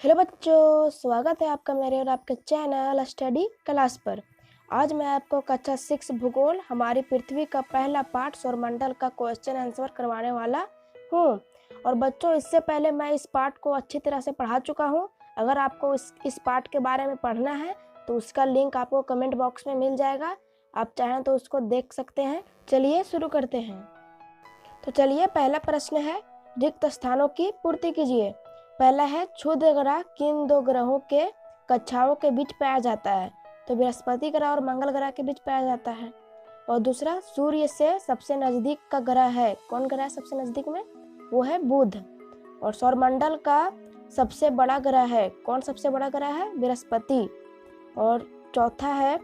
Hello बच्चों, स्वागत है आपका मेरे और आपके चैनल स्टडी क्लास पर। आज मैं आपको कक्षा 6 भूगोल हमारी पृथ्वी का पहला पार्ट सौरमंडल का क्वेश्चन आंसर करवाने वाला हूँ। और बच्चों, इससे पहले मैं इस पार्ट को अच्छी तरह से पढ़ा चुका हूँ। अगर आपको इस पार्ट के बारे में पढ़ना है तो उसका लिंक आपको कमेंट बॉक्स में मिल जाएगा। आप चाहें तो उसको देख सकते हैं। चलिए शुरू करते हैं। तो चलिए, पहला प्रश्न है, रिक्त स्थानों की पूर्ति कीजिए। पहला है, क्षुद्र ग्रह किन दो ग्रहों के कक्षाओं के बीच पाया जाता है? तो बृहस्पति ग्रह और मंगल ग्रह के बीच पाया जाता है। और दूसरा, सूर्य से सबसे नजदीक का ग्रह है, कौन ग्रह है सबसे नजदीक में? वो है बुध। और सौरमंडल का सबसे बड़ा ग्रह है, कौन सबसे बड़ा ग्रह है? बृहस्पति। और चौथा है,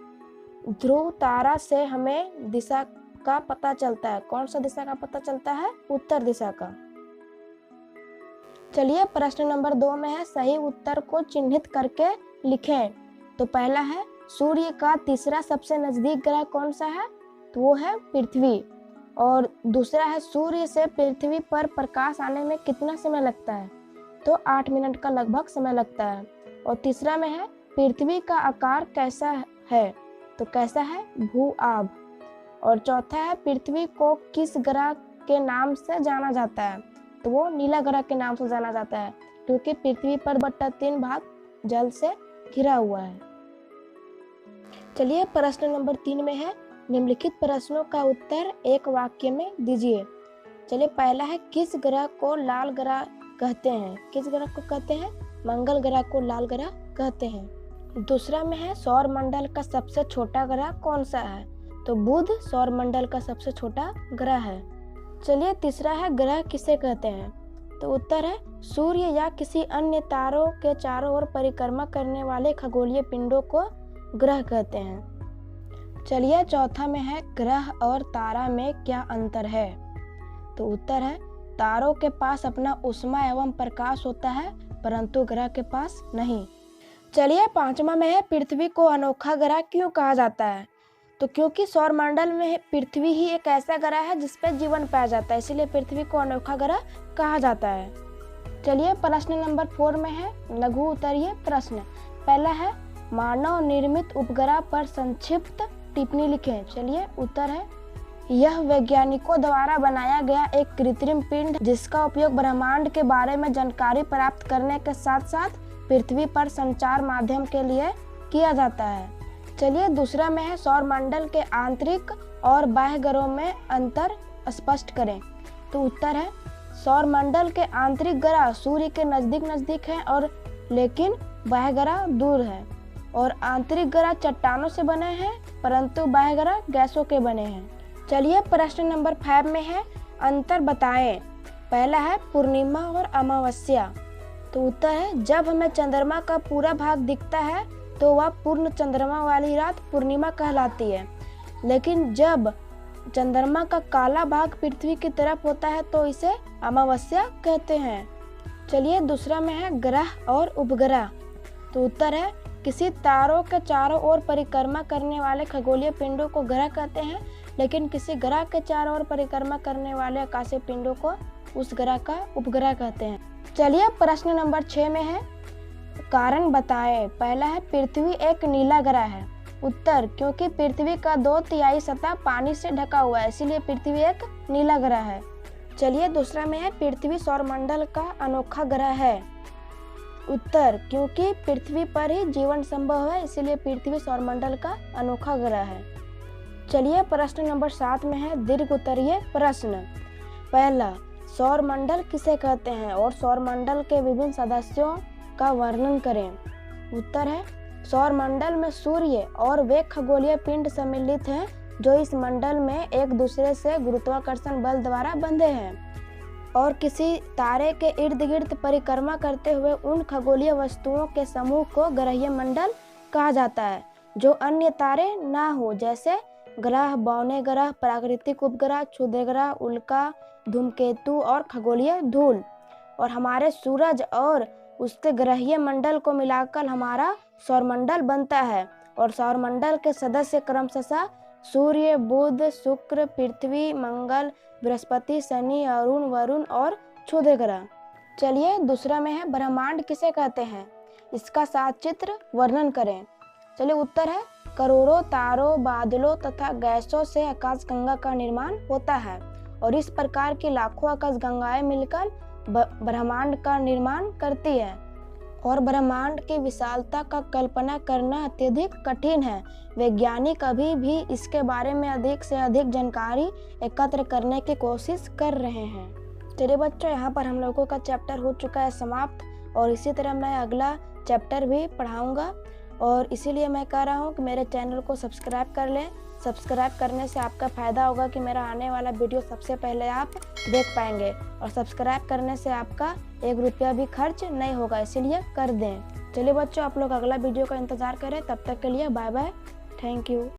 ध्रुव तारा से हमें दिशा का पता चलता है, कौन सा दिशा का पता चलता है? उत्तर दिशा का। चलिए, प्रश्न नंबर 2 में है, सही उत्तर को चिन्हित करके लिखें। तो पहला है, सूर्य का तीसरा सबसे नजदीक ग्रह कौन सा है? तो वो है पृथ्वी। और दूसरा है, सूर्य से पृथ्वी पर प्रकाश आने में कितना समय लगता है? तो 8 मिनट का लगभग समय लगता है। और तीसरा में है, पृथ्वी का आकार कैसा है? तो कैसा है? भू-आभ। और चौथा है, पृथ्वी को किस ग्रह के नाम से जाना जाता है? तो वो नीला ग्रह के नाम से जाना जाता है, क्योंकि पृथ्वी पर 2/3 भाग जल से घिरा हुआ है। चलिए, प्रश्न नंबर 3 में है, निम्नलिखित प्रश्नों का उत्तर एक वाक्य में दीजिए। चलिए, पहला है, किस ग्रह को लाल ग्रह कहते हैं? किस ग्रह को कहते हैं? मंगल ग्रह को लाल ग्रह कहते हैं। दूसरा में है, सौरमंडल का सबसे छोटा ग्रह कौन सा है? तो बुध सौरमंडल का सबसे छोटा ग्रह है। चलिए, तीसरा है, ग्रह किसे कहते हैं? तो उत्तर है, सूर्य या किसी अन्य तारों के चारों ओर परिक्रमा करने वाले खगोलीय पिंडों को ग्रह कहते हैं। चलिए, चौथा में है, ग्रह और तारा में क्या अंतर है? तो उत्तर है, तारों के पास अपना ऊष्मा एवं प्रकाश होता है, परंतु ग्रह के पास नहीं। चलिए, पांचवा में है, पृथ्वी को अनोखा ग्रह क्यों कहा जाता है? तो क्योंकि सौरमंडल में पृथ्वी ही एक ऐसा ग्रह है जिस पर जीवन पाया जाता है, इसीलिए पृथ्वी को अनोखा ग्रह कहा जाता है। चलिए, प्रश्न नंबर 4 में है, लघु उत्तरीय प्रश्न। पहला है, मानव निर्मित उपग्रह पर संक्षिप्त टिप्पणी लिखें। चलिए, उत्तर है, यह वैज्ञानिकों द्वारा बनाया गया एक कृत्रिम पिंड जिसका उपयोग ब्रह्मांड के बारे में जानकारी प्राप्त करने के साथ साथ पृथ्वी पर संचार माध्यम के लिए किया जाता है। चलिए, दूसरा में है, सौरमंडल के आंतरिक और बाह्य ग्रहों में अंतर स्पष्ट करें। तो उत्तर है, सौरमंडल के आंतरिक ग्रह सूर्य के नजदीक हैं और लेकिन बाह्य ग्रह दूर है। और आंतरिक ग्रह चट्टानों से बने हैं, परंतु बाह्य ग्रह गैसों के बने हैं। चलिए, प्रश्न नंबर 5 में है, अंतर बताएं। पहला है, पूर्णिमा और अमावस्या। तो उत्तर है, जब हमें चंद्रमा का पूरा भाग दिखता है तो वह पूर्ण चंद्रमा वाली रात पूर्णिमा कहलाती है, लेकिन जब चंद्रमा का काला भाग पृथ्वी की तरफ होता है तो इसे अमावस्या कहते हैं। चलिए, दूसरा में है, ग्रह और उपग्रह। तो उत्तर है, किसी तारों के चारों ओर परिक्रमा करने वाले खगोलीय पिंडों को ग्रह कहते हैं, लेकिन किसी ग्रह के चारों ओर परिक्रमा करने वाले आकाशीय पिंडों को उस ग्रह का उपग्रह कहते हैं। चलिए, प्रश्न नंबर 6 में है, कारण बताएं। पहला है, पृथ्वी एक नीला ग्रह है। उत्तर, क्योंकि पृथ्वी का 2/3 सतह पानी से ढका हुआ है, इसीलिए पृथ्वी एक नीला ग्रह है। चलिए, दूसरा में है, पृथ्वी सौरमंडल का अनोखा ग्रह है। उत्तर, क्योंकि पृथ्वी पर ही जीवन संभव है, इसीलिए पृथ्वी सौरमंडल का अनोखा ग्रह है। चलिए, प्रश्न नंबर 7 में है, दीर्घ उत्तरीय प्रश्न। पहला, सौरमंडल किसे कहते हैं और सौरमंडल के विभिन्न सदस्यों का वर्णन करें। उत्तर है, सौरमंडल में सूर्य और वे खगोलीय पिंड सम्मिलित हैं जो इस मंडल में एक दूसरे से गुरुत्वाकर्षण बल द्वारा बंधे हैं और किसी तारे के इर्द गिर्द परिक्रमा करते हुए उन खगोलीय वस्तुओं के समूह को ग्रहीय मंडल कहा जाता है जो अन्य तारे ना हो, जैसे ग्रह, बौने ग्रह, प्राकृतिक उपग्रह, क्षुद्र ग्रह, उल्का, धूमकेतु और खगोलीय धूल। और हमारे सूरज और उसके ग्रहीय मंडल को मिलाकर हमारा सौरमंडल बनता है। और सौरमंडल के सदस्य क्रमशः सूर्य, बुध, शुक्र, पृथ्वी, मंगल, बृहस्पति, शनि, अरुण, वरुण और क्षुद्र ग्रह। चलिए दूसरा में है ब्रह्मांड किसे कहते हैं, इसका सात चित्र वर्णन करें। चलिए उत्तर है करोड़ों तारों, बादलों तथा गैसों से आकाशगंगा का निर्माण होता है और इस प्रकार की लाखों आकाशगंगाएं मिलकर ब्रह्मांड का निर्माण करती है और ब्रह्मांड की विशालता का कल्पना करना अत्यधिक कठिन है। वैज्ञानिक अभी भी इसके बारे में अधिक से अधिक जानकारी एकत्र करने की कोशिश कर रहे हैं। चलिए बच्चों, यहाँ पर हम लोगों का चैप्टर हो चुका है समाप्त और इसी तरह मैं अगला चैप्टर भी पढ़ाऊंगा और इसीलिए मैं कह रहा हूँ कि मेरे चैनल को सब्सक्राइब कर लें। सब्सक्राइब करने से आपका फ़ायदा होगा कि मेरा आने वाला वीडियो सबसे पहले आप देख पाएंगे और सब्सक्राइब करने से आपका 1 रुपया भी खर्च नहीं होगा, इसीलिए कर दें। चलिए बच्चों, आप लोग अगला वीडियो का इंतज़ार करें। तब तक के लिए बाय बाय, थैंक यू।